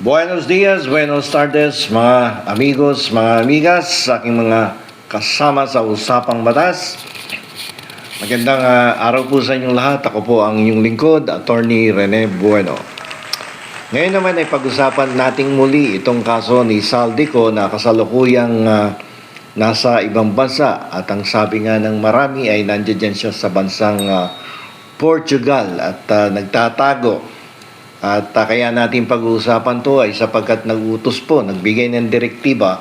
Buenos dias, buenos tardes, mga amigos, mga amigas, sa aking mga kasama sa Usapang Batas. Magandang araw po sa inyong lahat. Ako po ang inyong lingkod, Attorney Rene Bueno. Ngayon naman ay pag-usapan nating muli itong kaso ni Saldico na kasalukuyang nasa ibang bansa. At ang sabi nga ng marami ay nandiyan siya sa bansang Portugal at nagtatago. At kaya natin pag-uusapan to ay sapagkat nag-utos po, nagbigay ng direktiba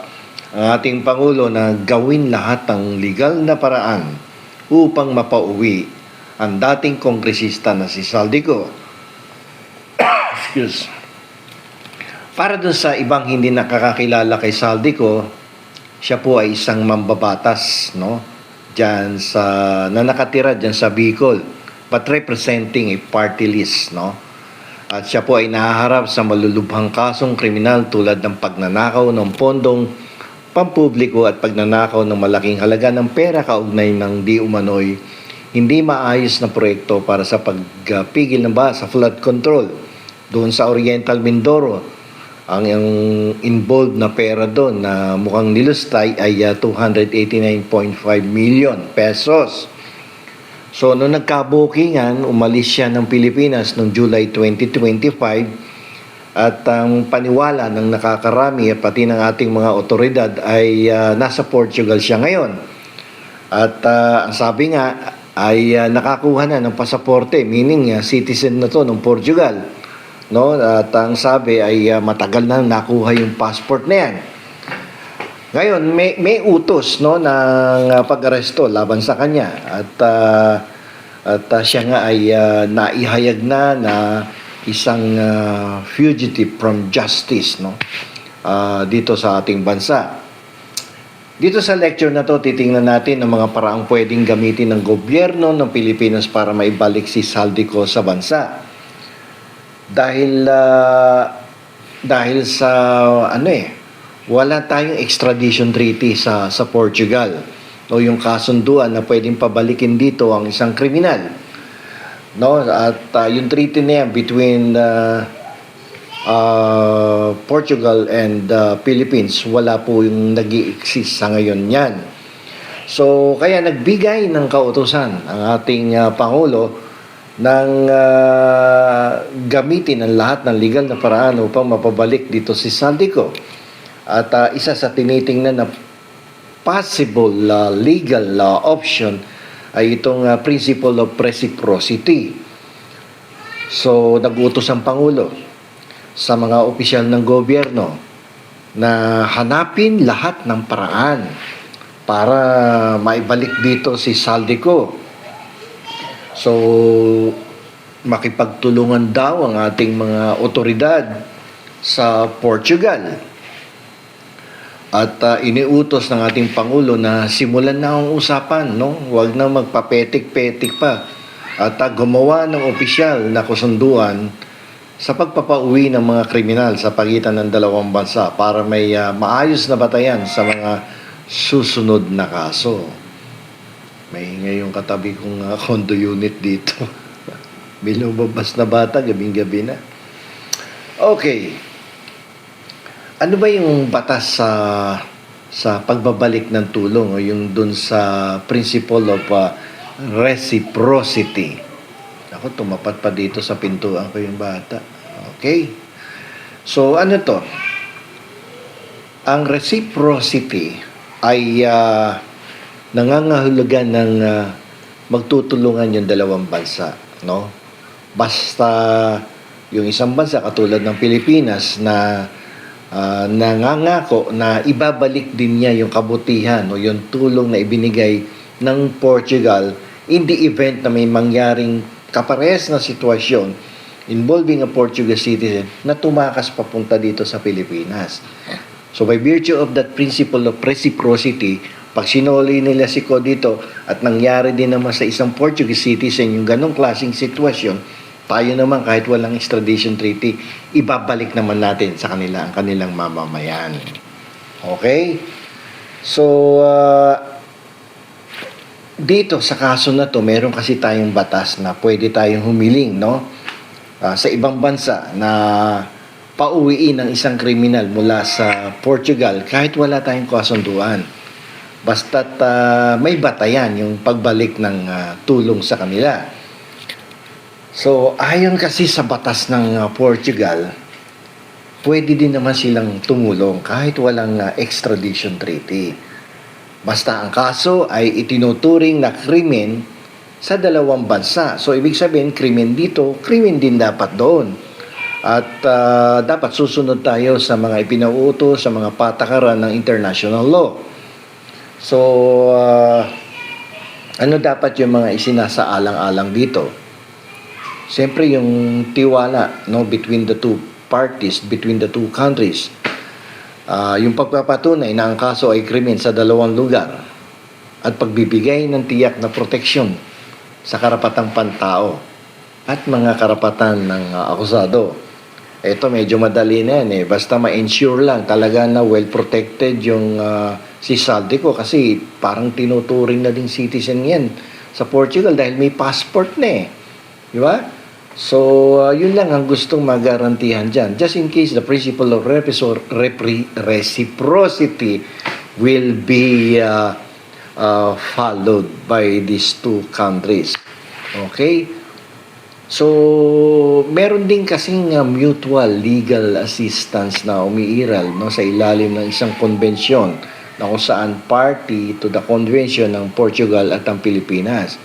ang ating Pangulo na gawin lahat ng legal na paraan upang mapauwi ang dating kongresista na si Saldico. Excuse. Para dun sa ibang hindi nakakakilala kay Saldico, siya po ay isang mambabatas, no? Diyan sa, na nakatira diyan sa Bicol, but representing a party list, no? At siya po ay nahaharap sa malulubhang kasong kriminal tulad ng pagnanakaw ng pondong pampubliko at pagnanakaw ng malaking halaga ng pera kaugnay ng di umano'y hindi maayos na proyekto para sa pagpigil ng baha sa flood control doon sa Oriental Mindoro. Ang involved na pera doon na mukhang nilustay ay 289.5 million pesos. So, nung nagkabukingan, umalis siya ng Pilipinas noong July 2025 at ang paniwala ng nakakarami at pati ng ating mga otoridad ay nasa Portugal siya ngayon. At ang sabi nga ay nakakuha na ng pasaporte, meaning citizen na to ng Portugal. No? At ang sabi ay matagal na nakuha yung passport na yan. Ngayon, may utos, no, ng pag-aresto laban sa kanya at siya nga ay naihayag na isang fugitive from justice, no, dito sa ating bansa. Dito sa lecture na to, titingnan natin ang mga paraang pwedeng gamitin ng gobyerno ng Pilipinas para maibalik si Saldico sa bansa. Dahil sa wala tayong extradition treaty sa Portugal o yung kasunduan na pwedeng pabalikin dito ang isang kriminal, no? At yung treaty na yan between Portugal and Philippines, wala po yung nag-i-exist sa ngayon yan. So kaya nagbigay ng kautusan ang ating Pangulo ng gamitin ang lahat ng legal na paraan upang mapabalik dito si Saldico. At isa sa tinitingnan na possible legal option ay itong principle of reciprocity. So, nag-utos ang Pangulo sa mga opisyal ng gobyerno na hanapin lahat ng paraan para maibalik dito si Saldico. So, makipagtulungan daw ang ating mga otoridad sa Portugal. At iniutos ng ating Pangulo na simulan na ang usapan, no? Huwag na magpapetik-petik pa. At gumawa ng opisyal na kasunduan sa pagpapauwi ng mga kriminal sa pagitan ng dalawang bansa para may maayos na batayan sa mga susunod na kaso. May ngayong katabi kong condo unit dito. May lumabas na bata, gabing-gabi na. Okay. Ano ba yung batas sa pagbabalik ng tulong o yung dun sa principle of reciprocity? Ako, tumapat pa dito sa pintuan ko yung bata. Okay? So, ano to? Ang reciprocity ay nangangahulugan ng magtutulungan yung dalawang bansa, no? Basta yung isang bansa katulad ng Pilipinas na nangangako na ibabalik din niya yung kabutihan o yung tulong na ibinigay ng Portugal in the event na may mangyaring kaparehas na sitwasyon involving a Portuguese citizen na tumakas papunta dito sa Pilipinas. So by virtue of that principle of reciprocity, pag sinuli nila si Ko dito at nangyari din naman sa isang Portuguese citizen yung ganong klaseng sitwasyon, tayo naman kahit walang extradition treaty, ibabalik naman natin sa kanila ang kanilang mamamayan. Okay? So, dito sa kaso na to, meron kasi tayong batas na pwede tayong humiling, no? Sa ibang bansa na pauwiin ng isang kriminal mula sa Portugal kahit wala tayong kasunduan. Basta't may batayan yung pagbalik ng tulong sa kanila. So, ayon kasi sa batas ng Portugal, pwede din naman silang tumulong kahit walang extradition treaty. Basta ang kaso ay itinuturing na krimen sa dalawang bansa. So, ibig sabihin, krimen dito, krimen din dapat doon. At dapat susunod tayo sa mga ipinauutos, sa mga patakaran ng international law. So, ano dapat yung mga isinasaalang-alang dito? Siyempre, yung tiwala, no, between the two parties, between the two countries. Yung pagpapatunay na ang kaso ay krimen sa dalawang lugar at pagbibigay ng tiyak na proteksyon sa karapatang pantao at mga karapatan ng akusado. Ito medyo madali na yan eh. Basta ma-ensure lang talaga na well-protected yung si Saldico kasi parang tinuturing na din citizen yan sa Portugal dahil may passport na eh. Di ba? So, yun lang ang gustong magarantihan dyan. Just in case the principle of reciprocity will be followed by these two countries. Okay? So, meron din kasing mutual legal assistance na umiiral no, sa ilalim ng isang konbensyon na kung saan party to the convention ng Portugal at ang Pilipinas.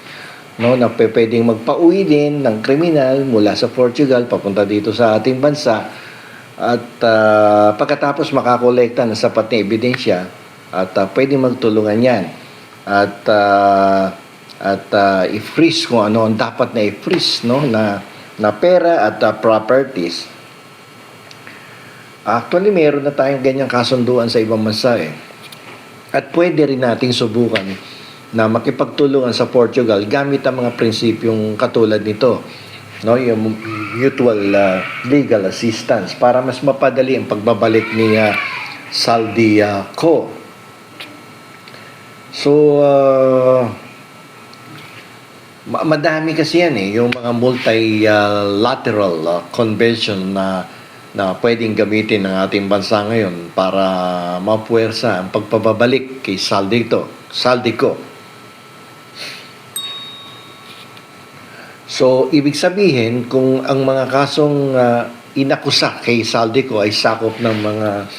No, na pwedeng magpauwi din ng kriminal mula sa Portugal papunta dito sa ating bansa at pagkatapos makakolekta ng sapat na ebidensya at pwedeng magtulungan yan at i-freeze kung ano ang dapat na i-freeze no, na pera at properties. Actually, meron na tayong ganyang kasunduan sa ibang bansa eh. At pwede rin nating subukan na makipagtulungan sa Portugal gamit ang mga prinsipyong katulad nito, no, yung mutual legal assistance para mas mapadali ang pagbabalik ni Saldico. So, madami kasi yan eh, yung mga multilateral convention na pwedeng gamitin ng ating bansa ngayon para mapuwersa ang pagpababalik kay Saldico. So, ibig sabihin, kung ang mga kasong inakusa kay Saldico ay sakop ng mga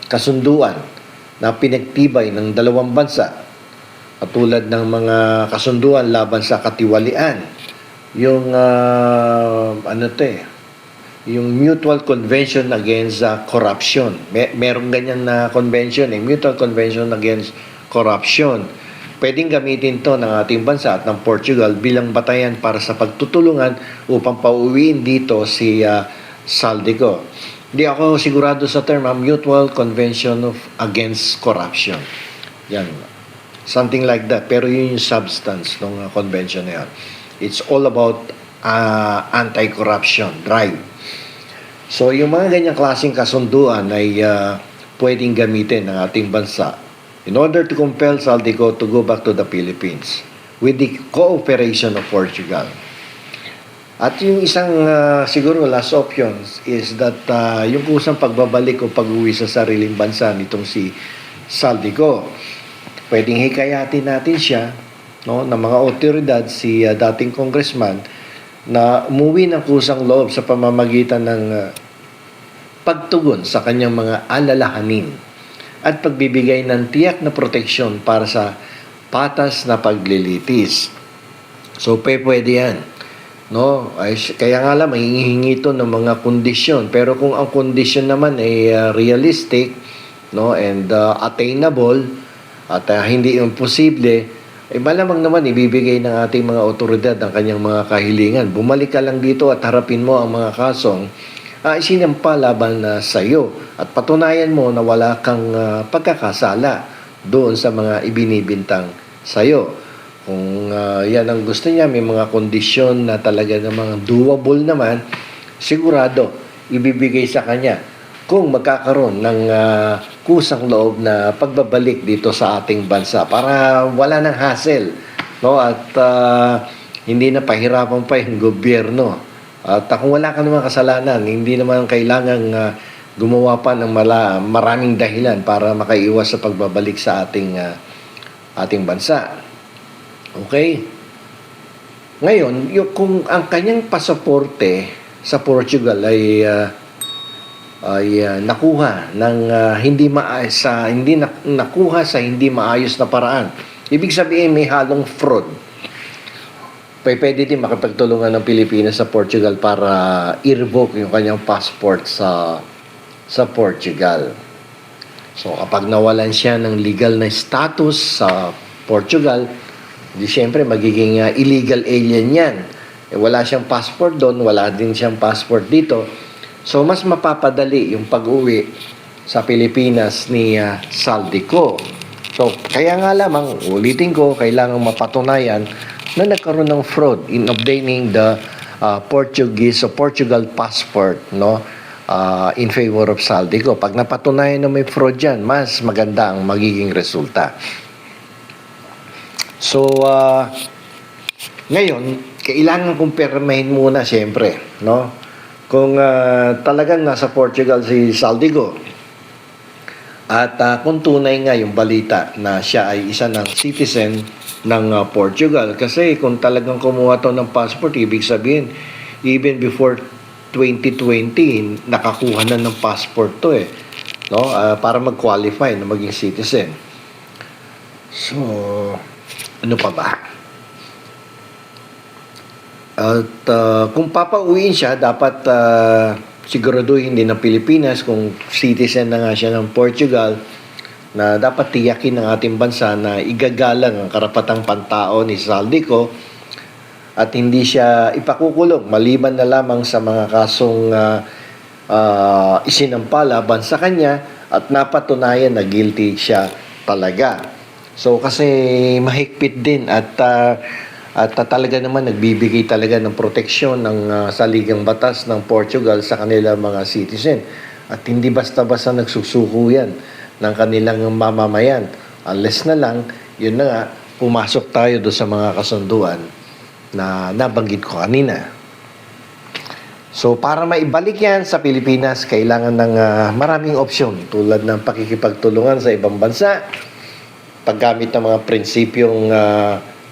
kasunduan na pinagtibay ng dalawang bansa, katulad ng mga kasunduan laban sa katiwalian, yung yung Mutual Convention Against Corruption. Merong ganyan na convention, Mutual Convention Against Corruption. Pwedeng gamitin to ng ating bansa at ng Portugal bilang batayan para sa pagtutulungan upang pauwiin dito si Saldico. Hindi ako sigurado sa term, Mutual Convention Against Corruption. Yan. Something like that. Pero yun yung substance ng convention na yan. It's all about anti-corruption drive. So, yung mga ganyang klaseng kasunduan ay pwedeng gamitin ng ating bansa in order to compel Saldico to go back to the Philippines with the cooperation of Portugal. At yung isang siguro last option is that yung kusang pagbabalik o pag-uwi sa sariling bansa nitong si Saldico. Pwedeng hikayatin natin siya, no, ng mga otoridad, si dating congressman, na umuwi ng kusang loob sa pamamagitan ng pagtugon sa kanyang mga alalahanin at pagbibigay ng tiyak na proteksyon para sa patas na paglilitis. So, pwede yan. No? Kaya nga lang, mahihingi ito ng mga kondisyon. Pero kung ang kondisyon naman ay realistic, no, and attainable, at hindi imposible, malamang naman ibibigay ng ating mga otoridad ang kanyang mga kahilingan. Bumalik ka lang dito at harapin mo ang mga kasong isinampa laban sa iyo at patunayan mo na wala kang pagkakasala doon sa mga ibinibintang sa iyo. Kung yan ang gusto niya, may mga kondisyon na talaga namang doable naman, sigurado ibibigay sa kanya kung magkakaroon ng kusang loob na pagbabalik dito sa ating bansa para wala ng hassle, no, at hindi na pahirapan pa yung gobyerno At kung wala ka naman kasalanan, hindi naman kailangang gumawa pa ng maraming dahilan para makaiwas sa pagbabalik sa ating bansa. Okay? Ngayon, kung ang kanyang pasaporte sa Portugal ay nakuha ng nakuha sa hindi maayos na paraan. Ibig sabihin may halong fraud. Pwede din makipagtulungan ng Pilipinas sa Portugal para i-revoke yung kanyang passport sa Portugal. So kapag nawalan siya ng legal na status sa Portugal, di syempre magiging illegal alien yan. Wala siyang passport doon, wala din siyang passport dito. So mas mapapadali yung pag-uwi sa Pilipinas ni Saldico. So kaya nga lamang, ulitin ko, kailangang mapatunayan na nagkaroon ng fraud in obtaining the Portugal passport, no, in favor of Saldico. Pag napatunayan na may fraud yan, mas maganda ang magiging resulta. So ngayon, kailangan kumpirmahin muna siyempre, no, kung talagang nasa Portugal si Saldico at kung tunay nga yung balita na siya ay isa ng citizen ng Portugal. Kasi kung talagang kumuha to ng passport, ibig sabihin even before 2020 nakakuha na ng passport to no, para mag-qualify na maging citizen. So ano pa ba? At kung papauwiin siya, dapat siguraduhin din ng Pilipinas kung citizen na nga siya ng Portugal, na dapat tiyakin ng ating bansa na igagalang ang karapatang pantao ni Saldico at hindi siya ipakukulong maliban na lamang sa mga kasong isinampa laban sa kanya at napatunayan na guilty siya talaga. So kasi mahigpit din at talaga naman nagbibigay talaga ng proteksyon ng saligang batas ng Portugal sa kanilang mga citizen. At hindi basta-basta nagsusuko yan ng kanilang mamamayan. Unless na lang, yun na nga, pumasok tayo doon sa mga kasunduan na nabanggit ko kanina. So para maibalik yan sa Pilipinas, kailangan ng maraming opsyon tulad ng pakikipagtulungan sa ibang bansa, paggamit ng mga prinsipyong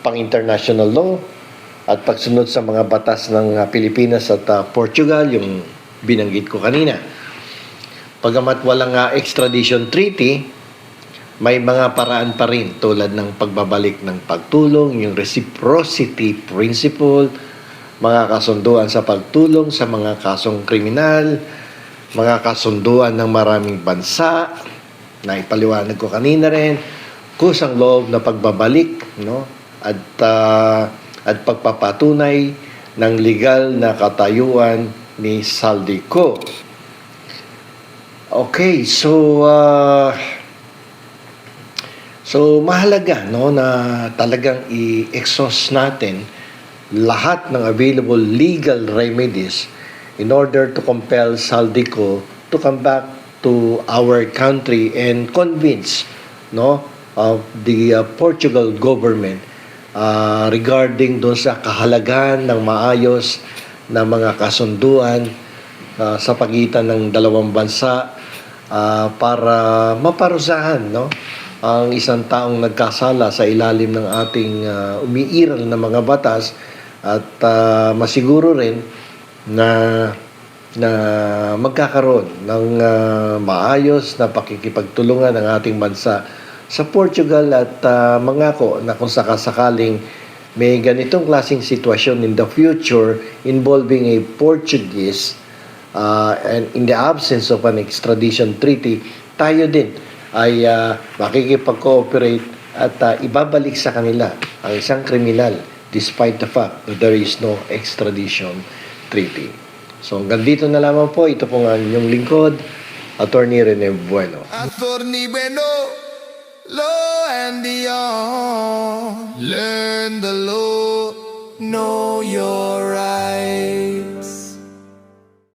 pang-international law at pagsunod sa mga batas ng Pilipinas at Portugal, yung binanggit ko kanina. Pagamat walang extradition treaty, may mga paraan pa rin tulad ng pagbabalik ng pagtulong, yung reciprocity principle, mga kasunduan sa pagtulong sa mga kasong kriminal, mga kasunduan ng maraming bansa, na ipaliwanag ko kanina rin, kusang loob na pagbabalik, no? At pagpapatunay ng legal na katayuan ni Saldico. Okay, so mahalaga, no, na talagang i-exhaust natin lahat ng available legal remedies in order to compel Saldico to come back to our country and convince, no, of the Portugal government regarding doon sa kahalagahan ng maayos na mga kasunduan sa pagitan ng dalawang bansa para maparusahan, no, ang isang taong nagkasala sa ilalim ng ating umiiral na mga batas at masiguro rin na magkakaroon ng maayos na pakikipagtulungan ng ating bansa sa Portugal at mangako na kung sakasakaling may ganitong klaseng sitwasyon in the future involving a Portuguese and in the absence of an extradition treaty, tayo din ay makikipag-cooperate at ibabalik sa kanila ang isang kriminal despite the fact that there is no extradition treaty. So hanggang dito na lamang po. Ito po ang inyong lingkod, Attorney Rene Bueno. Attorney Bueno, law and beyond. Learn the law, know your